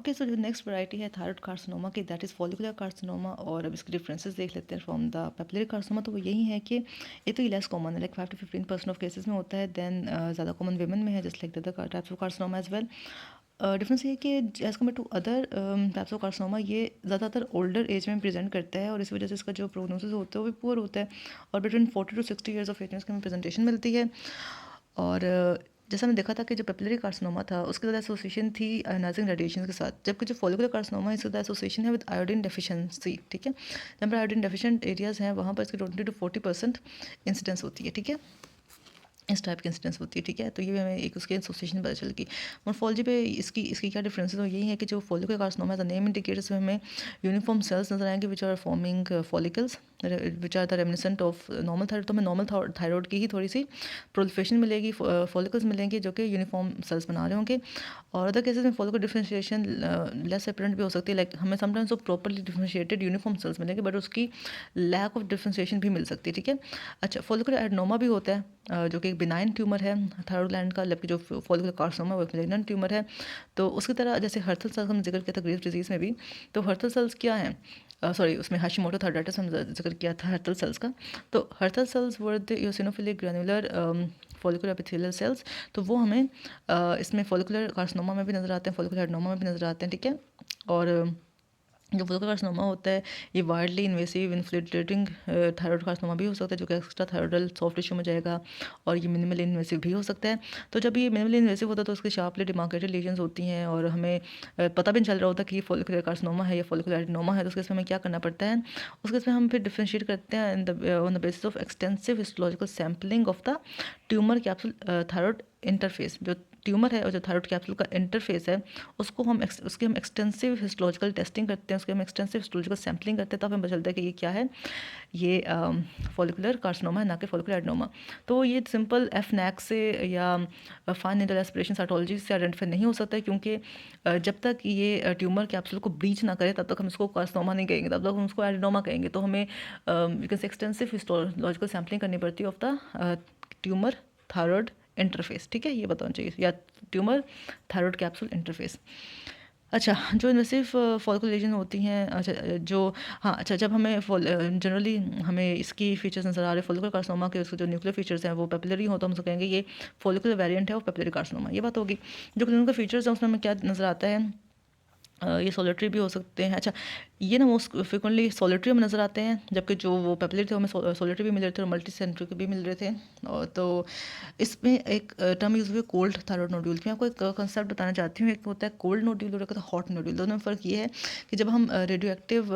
Okay, सो जो next variety है thyroid carcinoma की, दैट इज़ फॉलिकुलर कार्सिनोमा। और अब इसके डिफरेंसेस देख लेते हैं फ्रॉम द पेपिलरी कार्सिनोमा। तो वो यही है कि ये तो लेस कॉमन है, लाइक 5 to 15% ऑफ केसेस में होता है। देन ज़्यादा कॉमन वेमेन में है, just like the other types of carcinoma as well. Difference ये है कि as compared to other types of carcinoma, ये ज़्यादातर ओल्डर एज में प्रेजेंट करता है और इस वजह से इसका जो प्रोग्नोसिस होता है वो भी पुअर होता है। और between 40 to 60 years of age में इसकी हमें प्रेजेंटेशन मिलती है। और जैसा हमने देखा था कि जो पेपिलरी कार्सिनोमा था उसकी ज़्यादा एसोसिएशन थी आयोनाइजिंग रेडिएशन के साथ, जबकि जो फॉलिकुलर कार्सिनोमा है इसकी ज़्यादा एसोसिएशन है विद आयोडीन डेफिशिएंसी। ठीक है, जहाँ पर आयोडीन डेफिशिएंट एरियाज़ हैं वहाँ पर इसकी 20 to 40% इंसिडेंस होती है। ठीक है, इस टाइप की इंसिडेंस होती है। ठीक है, तो ये हमें एक उसके एसोसिएशन पता चलेगी। मोर्फोलॉजी पे इसकी इसकी क्या डिफरेंस है, तो यही है कि जो फॉलिकुलर कार्सिनोमा है द नेम इंडिकेटर्स में हमें यूनिफॉर्म सेल्स नजर आएंगे which are forming follicles which are the reminiscent of normal thyroid. तो हमें नॉर्मल थायराइड की ही थोड़ी सी प्रोलिफरेशन मिलेगी, फॉलिकल्स मिलेंगे जो कि यूनिफॉर्म सेल्स बना रहे होंगे। और अदर केसेस में फॉलिकल डिफरेंशिएशन लेस अपेरेंट भी हो सकती है, लाइक हमें समटाइम्स वो प्रॉपरली डिफरेंशिएटेड यूनिफॉर्म सेल्स मिलेंगे बट उसकी लैक ऑफ डिफरेंशिएशन भी मिल सकती है। ठीक है, अच्छा, फॉलिकुलर एडेनोमा भी होता है जो कि एक बिनाइन ट्यूमर है थायराइड ग्लैंड का, जबकि जो फॉलिकुलर कार्सिनोमा है वो एक मेलिग्नेंट ट्यूमर है। तो उसकी तरह जैसे हर्थल सेल्स हमने जिक्र किया था ग्रेव्स डिजीज़ में भी, तो हर्थल सेल्स क्या हैं, सॉरी उसमें हाशिमोटो थायराइडिस हमने जिक्र किया था हर्थल सेल्स का। तो Hurthle cells were the eosinophilic granular follicular epithelial cells. तो वो हमें इसमें फॉलिकुलर कार्सिनोमा में भी नज़र आते हैं, फॉलिकुलर एडेनोमा में भी नज़र आते हैं। ठीक है, और जो फॉलिकुलर कार्सिनोमा होता है ये वाइडली इन्वेसिव इन्फ्लिट्रेटिंग थायराइड कार्सिनोमा भी हो सकता है जो कि एक्स्ट्रा थायराइडल सॉफ्ट टिश्यू में जाएगा, और ये मिनिमल इन्वेसिव भी हो सकता है। तो जब ये मिनिमल इन्वेसिव होता है तो उसकी शार्पली डिमार्केटेड लीजन्स होती हैं और हमें पता भी नहीं चल रहा होता कि ये फॉलिकुलर कार्सिनोमा है या फॉलिकुलर एडेनोमा है। तो उसके इसमें हमें क्या करना पड़ता है, उसके इसमें हम फिर डिफ्रेंशिएट करते हैं on the basis of extensive histological sampling of the tumour capsule thyroid interface. जो ट्यूमर है और जो थायराइड कैप्सूल का इंटरफेस है उसको हम उसकी हम एक्सटेंसिव हिस्टोलॉजिकल टेस्टिंग करते हैं, उसके हम एक्सटेंसिव हिस्टोलॉजिकल सैम्पलिंग करते हैं, तब हमें पता चलता है कि ये क्या है, ये फॉलिकुलर कार्सिनोमा है ना कि फॉलिकुलर एडेनोमा। तो ये सिंपल एफनैक से या फाइन नीडल एस्पिरेशन साइटोलॉजी से आइडेंटिफाई नहीं हो सकता है, क्योंकि जब तक ये ट्यूमर कैप्सूल को ब्रीच ना करे तब तक हम इसको कार्सिनोमा नहीं कहेंगे, तब तक हम उसको एडेनोमा कहेंगे। तो हमें एक्सटेंसिव हिस्टोलॉजिकल सैम्पलिंग करनी पड़ती है of the tumour thyroid interface. ठीक है, ये बताना चाहिए, या ट्यूमर थायराइड कैप्सूल इंटरफेस। अच्छा, जो इन्वेसिव फॉलिकुलर लीजन होती हैं, अच्छा जो, हाँ अच्छा, जब हमें जनरली हमें इसकी फीचर्स नज़र आ रहे हैं फॉलिकुलर कार्सिनोमा के, उसके जो न्यूक्लियर फीचर्स हैं वो पेपिलरी हो तो हम उसको कहेंगे ये फॉलिकुलर वेरिएंट है ऑफ पेपिलरी कार्सिनोमा। ये बात होगी। जो क्लिनिकल फीचर्स हैं उसमें हमें क्या नज़र आता है, ये सॉलिटरी भी हो सकते हैं। अच्छा, ये ना मोस्ट फ्रिक्वेंटली सॉलिटरी में नज़र आते हैं, जबकि जो वो पेपिलरी थे हमें सॉलिटरी भी मिल रहे थे और मल्टी सेंट्रिक भी मिल रहे थे। और तो इसमें एक टर्म यूज़ हुई कोल्ड थायराइड नोड्यूल। मैं आपको एक कंसेप्ट बताना चाहती हूँ, एक होता है कोल्ड नोड्यूल और एक होता है हॉट नोड्यूल। दोनों में फ़र्क ये है कि जब हम रेडियो एक्टिव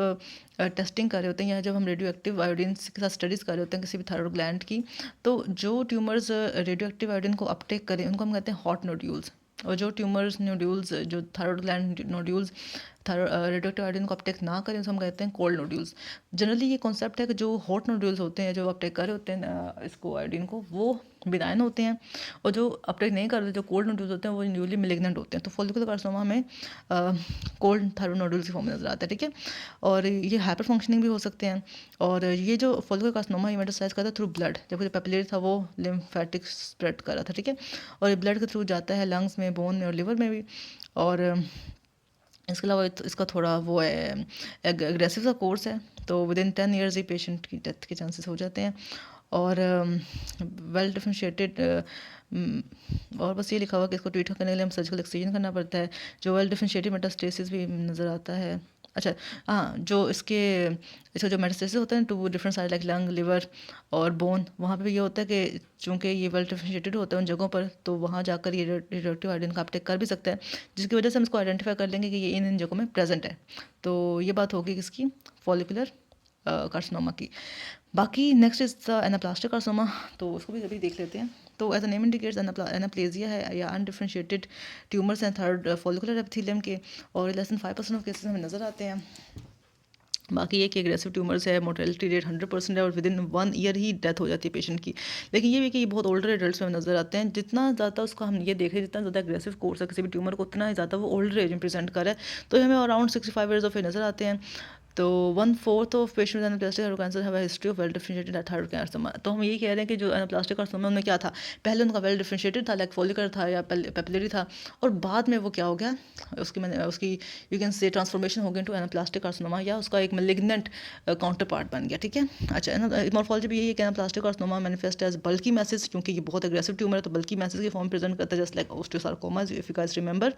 टेस्टिंग कर रहे होते हैं या जब हम रेडियो एक्टिव आयोडीन के साथ स्टडीज़ कर रहे होते हैं किसी भी थायराइड ग्लैंड की, तो जो ट्यूमर्स रेडियो एक्टिव आयोडीन को अपटेक करें उनको हम कहते हैं हॉट नोड्यूल्स। और जो ट्यूमर्स नोड्यूल्स जो thyroid gland nodules radioactive iodine को अपटेक ना करें तो हम कहते हैं कोल्ड नोड्यूल्स। जनरली ये कॉन्सेप्ट है कि जो हॉट नोड्यूल्स होते हैं जो अपटेक कर रहे होते हैं इसको आयोडीन को, वो बिनाइन होते हैं, और जो अपटेक नहीं कर रहे जो कोल्ड नोड्यूल्स होते हैं वो न्यूली मिलिग्नेंट होते हैं। तो फॉलिकुलर कार्सिनोमा में कोल्ड थायराइड नोड्यूल्स की फॉर्म में नजर आता है। ठीक है, और ये हाइपर फंक्शनिंग भी हो सकते हैं। और ये जो फॉलिकुलर कार्सिनोमा ये मेटास्टाइज करता है थ्रू ब्लड, जबकि जो पेपिलरी था वो लिम्फेटिक स्प्रेड कर रहा था। ठीक है, और ये ब्लड के थ्रू जाता है लंग्स में, बोन में और लिवर में भी। और इसके अलावा इसका थोड़ा वो है एग्रेसिव सा कोर्स है, तो with in 10 years he patient की डेथ के चांसेस हो जाते हैं। और वेल डिफरेंशिएटेड और बस ये लिखा हुआ कि इसको ट्रीट करने के लिए हम सर्जिकल एक्सcision करना पड़ता है। जो वेल डिफरेंशिएटेड मेटास्टेसिस भी नज़र आता है। अच्छा, हाँ, जो इसका जो मेटास्टेसिस होता है to different side like lung, liver और बोन, वहाँ पे भी ये होता है कि चूँकि ये वेल डिफरेंशिएटेड होता है उन जगहों पर, तो वहाँ जाकर ये रेडियोएक्टिव आयोडीन का अपटेक कर भी सकता है, जिसकी वजह से हम इसको आइडेंटिफाई कर लेंगे कि ये इन जगहों में प्रेजेंट है। तो ये बात होगी किसकी, फॉलिकुलर कार्सिनोमा की। बाकी next is the anaplastic carcinoma, तो उसको भी अभी देख लेते हैं। तो एज अ नेम इंडिकेट्स एनाप्लेजिया है या अनडिफरेंशिएटेड ट्यूमर्स हैं थायराइड फॉलिकुलर एपिथेलियम के, और लेस देन 5% ऑफ केसेस हमें नज़र आते हैं। बाकी ये कि एग्रेसिव ट्यूमर्स है, मोर्टेलिटी रेट 100% है और with in 1 year he death हो जाती है पेशेंट की। लेकिन ये भी कि ये बहुत ओल्डर एडल्ट्स में नज़र आते हैं। जितना ज़्यादा उसका हम ये देखें, जितना ज़्यादा एग्रेसिव कोर्स है किसी भी ट्यूमर को, उतना ही ज़्यादा वो ओल्डर एज में प्रेजेंट कर रहा है। तो हमें अराउंड 65 ईयर्स ऑफ एज नज़र आते हैं। तो 1/4 of patient with anaplastic thyroid cancer have a history of well differentiated thyroid carcinoma. तो हम यही कह रहे हैं कि जो एनाप्लास्टिक कार्सिनोमा उनमें क्या था, पहले उनका वेल डिफरेंशिएटेड था, लाइक फॉलिकुलर था या पेपिलरी था, और बाद में वो क्या हो गया, उसकी यू कैन से ट्रांसफॉर्मेशन हो गई टू एनाप्लास्टिक कार्सिनोमा, या उसका एक मेलिग्नेंट काउंटर पार्ट बन गया, ठीक है। अच्छा, मॉर्फोलॉजी भी यही है कि anaplastic carcinoma manifest as bulky masses, क्योंकि ये बहुत एग्रेसिव ट्यूमर है तो बल्की मैसेज के फॉर्म प्रेजेंट करता है, just like osteosarcoma if you guys remember,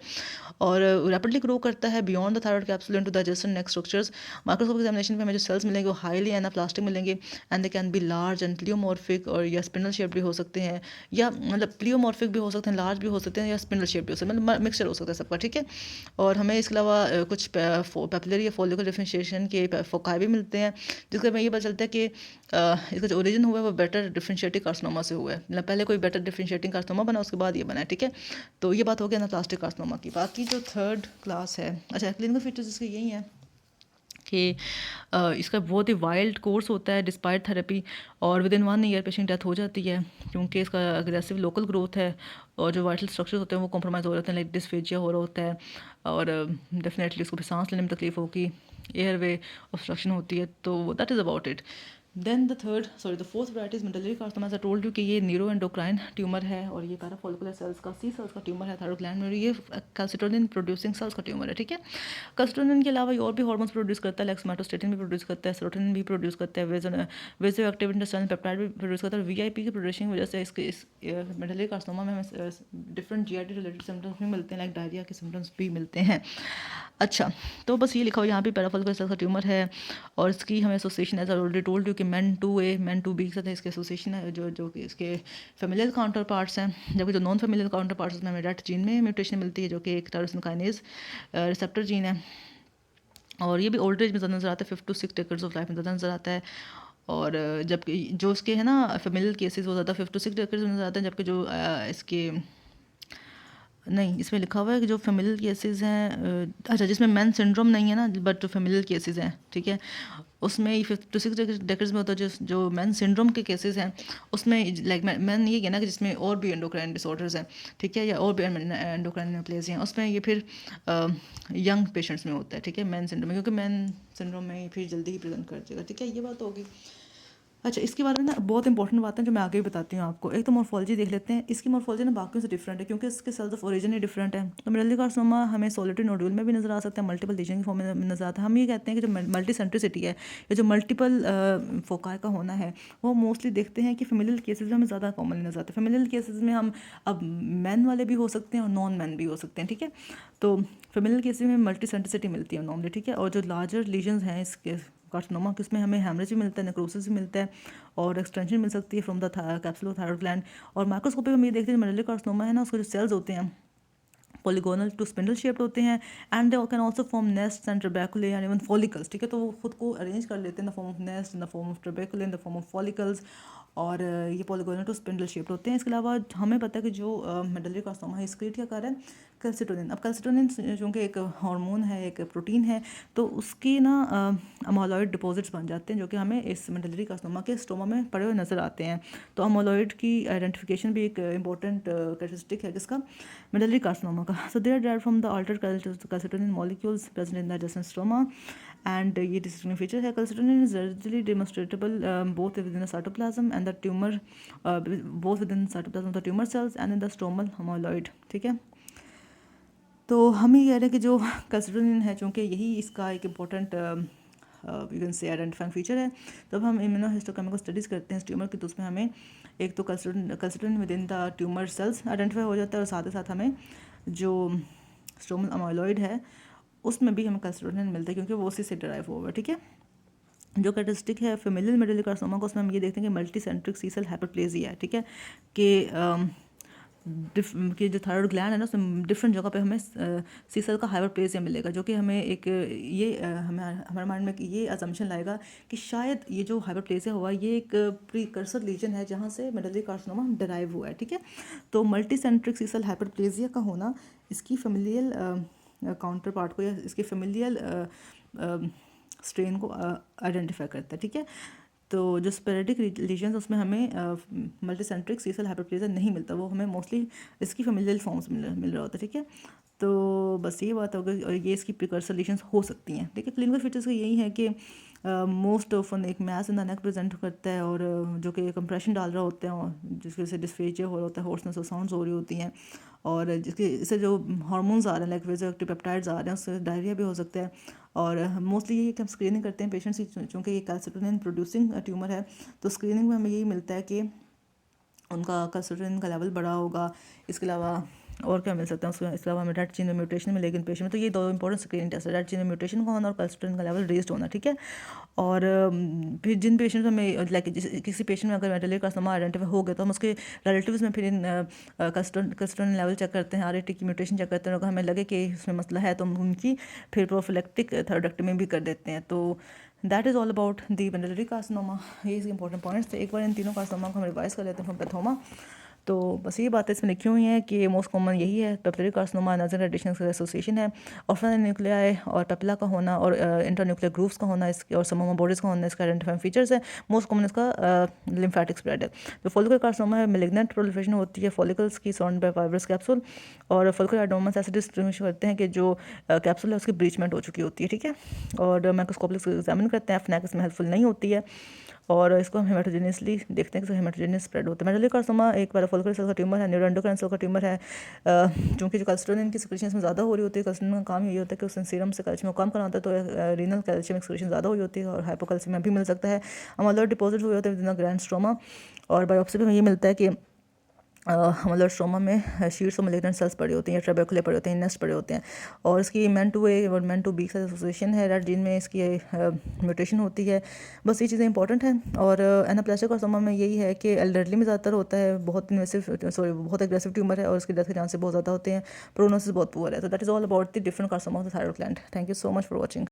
और रैपिडली ग्रो करता है beyond the thyroid capsule into adjacent neck structures. Microscopic examination में हमें जो सेल्स मिलेंगे वो हाईली एनाप्लास्टिक मिलेंगे, and they can be large and pleomorphic, और या स्पिंडल शेप भी हो सकते हैं, या मतलब प्लियोमॉर्फिक भी हो सकते हैं, लार्ज भी हो सकते हैं, या स्पिंडल शेप भी हो सकते हैं, मतलब मिक्सचर हो सकता है सबका, ठीक है। और हमें इसके अलावा कुछ पेपिलरी या फॉलिकुलर डिफरेंशिएशन के फोकाई भी मिलते हैं, जिसके हमें ये पता चलता है कि इसका जो ओरिजिन हुआ है वो बेटर डिफरेंशिएटिंग कार्सिनोमा से हुआ है, मतलब पहले कोई बेटर डिफरेंशिएटिंग कार्सिनोमा बना, उसके बाद ये बना है, ठीक है। तो ये बात हो गई एनाप्लास्टिक कार्सिनोमा की। बाकी जो थर्ड क्लास है, अच्छा, क्लिनिकल फीचर्स इसके यही हैं कि इसका बहुत ही वाइल्ड कोर्स होता है डिस्पाइट थेरेपी, और with in 1 year patient death हो जाती है, क्योंकि इसका अग्रेसिव लोकल ग्रोथ है, और जो वाइटल स्ट्रक्चर्स होते हैं वो कॉम्प्रोमाइज़ हो जाते हैं, लाइक डिस्फेजिया हो रहा होता है, और डेफिनेटली उसको भी सांस लेने में तकलीफ होगी, एयरवे ऑब्स्ट्रक्शन होती है, तो that is about it. Then the fourth variety is medullary carcinoma, as I told you कि ये न्यूरो एंडोक्राइन ट्यूमर है, और ये पैराफोलिकुलर सेल्स का सी सेल्स का ट्यूमर है थायरॉइड ग्लैंड में, और ये कैल्सिटोनिन प्रोड्यूसिंग सेल्स का ट्यूमर है, ठीक है। कैल्सिटोनिन के अलावा ये और भी हार्मोन्स प्रोड्यूस करता है, लाइक सोमैटोस्टेटिन भी प्रोड्यूस करता है, सेरोटोनिन भी प्रोड्यूस करता है, वेजो एक्टिव इंटेस्टाइनल पेप्टाइड भी प्रोड्यूस करता है, और वीआईपी की प्रोड्यूसिंग की वजह से इस मेडलरी कार्सिनोमा में हमें डिफरेंट जीआईटी रिलेटेड सिम्टम्स भी मिलते हैं, लाइक डायरिया के सिम्टम्स भी मिलते हैं। अच्छा, तो बस ये लिखा हुआ यहाँ पे पैराफोलिकुलर सेल्स का ट्यूमर है, और इसकी हमें association as already told you कि MEN2A MEN2B के साथ इसके एसोसिएशन है, जो कि इसके फेमिलियल काउंटर पार्ट्स हैं, जबकि जो नॉन फेमिलियल काउंटर पार्ट्स में हमें रेट जीन में म्यूटेशन मिलती है, जो कि एक टायरोसिन काइनेज रिसेप्टर जीन है, और ये भी ओल्ड एज में ज़्यादा नज़र आता है, 5 to 6 डेकेड्स ऑफ लाइफ में ज़्यादा नज़र आता है, और जबकि जो इसके है ना फेमिलियल केसेस वो ज़्यादा 5 to 6 डेकेड्स में नज़र आते हैं, जबकि जो इसके नहीं, इसमें लिखा हुआ है कि जो फेमिलियल केसेस हैं, अच्छा, जिसमें मैन सिंड्रोम नहीं है ना, बट जो फेमिलियल केसेस हैं, ठीक है, उसमें 5 to 6 डेकेड्स में होता है। जो मैन सिंड्रोम के केसेस हैं उसमें लाइक मैन ये कहना कि जिसमें और भी एंडोक्राइन डिसऑर्डर्स हैं, ठीक है, या और भी एंडोक्राइन न्यूप्लेसिया हैं, उसमें ये फिर यंग पेशेंट्स में होता है, ठीक है, मैन सिंड्रोम में, क्योंकि मैन सिंड्रोम में फिर जल्दी ही प्रेजेंट कर देगा, ठीक है, ये बात होगी। अच्छा, इसके बारे में ना बहुत इंपॉर्टेंट बात है जो मैं आगे भी बताती हूँ आपको। एक तो मॉर्फोलॉजी देख लेते हैं। इसकी मॉर्फोलॉजी ना बाकियों से डिफरेंट है, क्योंकि इसके सेल्स ऑफ ओरिजिन ही डिफरेंट है। तो मेडलरी कार्सिनोमा हमें सॉलिटरी नोड्यूल में भी नजर आ सकता है, मल्टीपल लीजन के फॉर्म में नजर आता है। हम ये कहते हैं कि जो मल्टी सेंट्रिसिटी है, या जो मल्टीपल फोकाई का होना है, वो मोस्टली देखते हैं कि फेमिलियल केसेज में हमें ज़्यादा कॉमनली नजर आता है। फेमिलियल केसेज में हम अब मैन वाले भी हो सकते हैं और नॉन मैन भी हो सकते हैं, ठीक है। तो फेमिलियल केसेज में मल्टी सेंट्रिसिटी मिलती है नॉर्मली, ठीक है। और जो लार्जर लीजन्स हैं इसके कार्सिनोमा, किसमें हमें हेमरेज भी मिलता है, नेक्रोसिस भी मिलता है, और एक्सटेंशन मिल सकती है from the capsule of thyroid gland. और माइक्रोस्कोपी में हम ये देखते हैं मेडलरी कार्सिनोमा है ना, उसके जो सेल्स होते हैं पॉलीगोनल टू स्पिंडल शेप्ड होते हैं, and they can also form nest and trabeculae and even follicles, ठीक है। तो वो खुद को अरेंज कर लेते हैं in the form of nest, in the form of trabeculae, in the form of follicles, और ये पॉलीगोनल टू स्पिंडल शेप्ड होते हैं। इसके अलावा हमें पता है कि जो मेडलरी कार्सिनोमा है इसके क्या कारण है, कैल्सिटोनिन। अब कैल्सिटोनिन चूँकि एक हार्मोन है, एक प्रोटीन है, तो उसकी ना अमोलॉइड डिपॉजिट्स बन जाते हैं, जो कि हमें इस मेडलरी कार्सिनोमा के स्टोमा में पड़े हुए नजर आते हैं। तो अमोलॉइड की आइडेंटिफिकेशन भी एक इंपॉर्टेंट कैरेक्टरिस्टिक है किसका, मेडलरी कार्सिनोमा का। So they are derived from the altered calcitonin molecules present in the adjacent stroma, and ये डिस्टिंक्टिव फीचर है। Calcitonin is readily demonstrable both within the cytoplasm and the tumor, both within cytoplasm of the tumor cells and in the stromal amyloid, ठीक है। तो हम ये कह रहे हैं कि जो कैल्सिटोनिन है, चूँकि यही इसका एक important you can say identifying feature है। जब हम इम्यूनोहिस्टोकेमिकल स्टडीज़ करते हैं इस ट्यूमर की, तो उसमें हमें एक तो calcitonin with in the tumour cells identify हो जाता है, और साथ ही साथ हमें जो स्ट्रोमल अमाइलॉइड है उसमें भी हमें कैल्सिटोनिन मिलता है, क्योंकि वो उसी से डराइव हुआ है, ठीक है। जो कैरेक्टरिस्टिक है फेमिलियल मेडलरी कार्सिनोमा को, उसमें हम ये देखते हैं कि मल्टी सेंट्रिक सी सेल हाइपरप्लेजिया है, ठीक है, कि जो थायरॉइड ग्लैंड है ना, उसमें डिफरेंट जगह पे हमें सी सेल का हाइपरप्लेजिया मिलेगा, जो कि हमें एक ये हमें हमारे माइंड में ये असम्पशन लाएगा कि शायद ये जो हाइपरप्लेजिया हुआ ये एक प्रीकर्सर लीजन है जहाँ से मेडलरी कार्सिनोमा डराइव हुआ है, ठीक है। तो मल्टी सेंट्रिक सी सेल हाइपरप्लेजिया का होना इसकी फेमिलियल काउंटर पार्ट को, या इसके फेमिलियल स्ट्रेन को आइडेंटिफाई करता है, ठीक है। तो जो स्पेरेटिक लीजन्स उसमें हमें मल्टीसेंट्रिक सी सेल हाइपरप्लेजिया नहीं मिलता, वो हमें मोस्टली इसकी फेमिलियल फॉर्म्स मिल रहा होता है, ठीक है। तो बस ये बात होगी, और ये इसकी प्रिकर्सर लीशंस हो सकती हैं। देखिए क्लिनिकल फीचर्स का यही है कि मोस्ट ऑफन एक mass in the neck present करता है, और जो कि कंप्रेशन डाल रहा होता है, और जिसकी वजह से डिस्फेजिया हो रहा होता है, हॉर्सनेस और साउंड्स हो रही होती हैं, और जिसके इससे जो हार्मोन्स आ रहे हैं लाइक वेजोएक्टिव पेप्टाइड्स आ रहे हैं, उससे डायरिया भी हो सकता है। और मोस्टली यही कि हम स्क्रीनिंग करते हैं पेशेंट्स की, चूँकि ये कैल्सिटोनिन प्रोड्यूसिंग ट्यूमर है, तो स्क्रीनिंग में हमें यही मिलता है कि उनका कैल्सिटोनिन का लेवल बढ़ा होगा। इसके अलावा और क्या मिल सकता है उसके इसके अलावा हमें रेड जीन में म्यूटेशन मिलेगी इन पेशेंट में। तो ये दो इंपॉर्टेंट स्क्रीनिंग टेस्ट है, रेड जीन में म्यूटेशन का होना और कैल्सिटोनिन का लेवल रेज्ड होना, ठीक है। और फिर जिन पेशेंट में लाइक किसी पेशेंट में अगर वेंटिलेटर कार्सिनोमा आइडेंटिफाई हो गया, तो हम उसके रिलेटिव्स में फिर इन कैल्सिटोनिन लेवल चेक करते हैं, आरएटी की म्यूटेशन चेक करते हैं, अगर हमें लगे कि उसमें मसला है तो हम उनकी फिर प्रोफिलेक्टिक थैलेक्टोमी भी कर देते हैं। तो that is all about the ventilatory carcinoma. ये इसके इंपॉर्टेंट पॉइंट्स थे। एक बार इन तीनों कार्सिनोमा को हम रिवाइज कर लेते हैं फ्रॉम पैथोमा। तो बस ये बातें इसमें लिखी हुई हैं कि मोस्ट कॉमन यही है, पेपिलरी कार्सिनोमा नजर रेडिएशन से एसोसिएशन है, ऑर्फन न्यूक्लियाई और पेपिला का होना और इंटरन्यूक्लियर ग्रूव्स का होना इसके, और समोमा बॉडीज़ का होना इसका आइडेंटिफाइंग फीचर्स है। मोस्ट कॉमन इसका लिम्फेटिक स्प्रेड है। जो फॉलिकुलर कार्सिनोमा है, मेलिग्नेंट प्रोलिफरेशन होती है फॉलिकल्स की सराउंड बाय फाइब्रस कैप्सूल, और फॉलिकुलर एडोमस ऐसे डिस्टिंग्विश करते हैं कि जो कैप्सूल है उसकी ब्रीचमेंट हो चुकी होती है, ठीक है। और माइक्रोस्कोपिक एग्जामिन करते हैं, एफनैक इसमें हेल्पफुल नहीं होती है, और इसको हम हेमाटोजेनियसली देखते हैं कि हेमाटोजेनियस स्प्रेड होता है। मेडुलरी कार्सिनोमा एक पैराफोलिकुलर सेल का ट्यूमर है, न्यूरोएंडोक्राइन सेल का ट्यूमर है। चूँकि जो कैल्सिटोनिन की सिक्रेशन इसमें ज़्यादा हो रही होती है, कैल्सिटोनिन का काम यही होता है कि उसने सीरम से कैल्शियम को कम करना होता है, तो रीनल कैल्शियम एक्सक्रीशन ज़्यादा हुई होती है, और हाइपोकैल्सियम भी मिल सकता है। अमलर डिपॉजिट हुए होते हैं with in the grand stroma, और बायोप्सी में ये मिलता है कि मतलब स्ट्रोमा में शीट्स और मलिग्नेंट सेल्स पड़े होते हैं, या ट्रेबेकुले पड़े होते हैं, नेस्ट पड़े होते हैं, और इसकी मेन टू ए और मेन टू बी का एसोसिएशन है, रेड जीन में इसकी म्यूटेशन होती है। बस ये चीज़ें इंपॉर्टेंट हैं। और एनाप्लास्टिक कार्सिनोमा में यही है कि एल्डरली में ज़्यादातर होता है, बहुत इन्वेसिव बहुत एग्रेसिव ट्यूमर है, और इसकी डेथ के चांसेस बहुत ज़्यादा होते हैं, प्रोग्नोसिस बहुत पुअर है। तो that is all about the different carcinoma of the thyroid gland. Thank you so much for watching.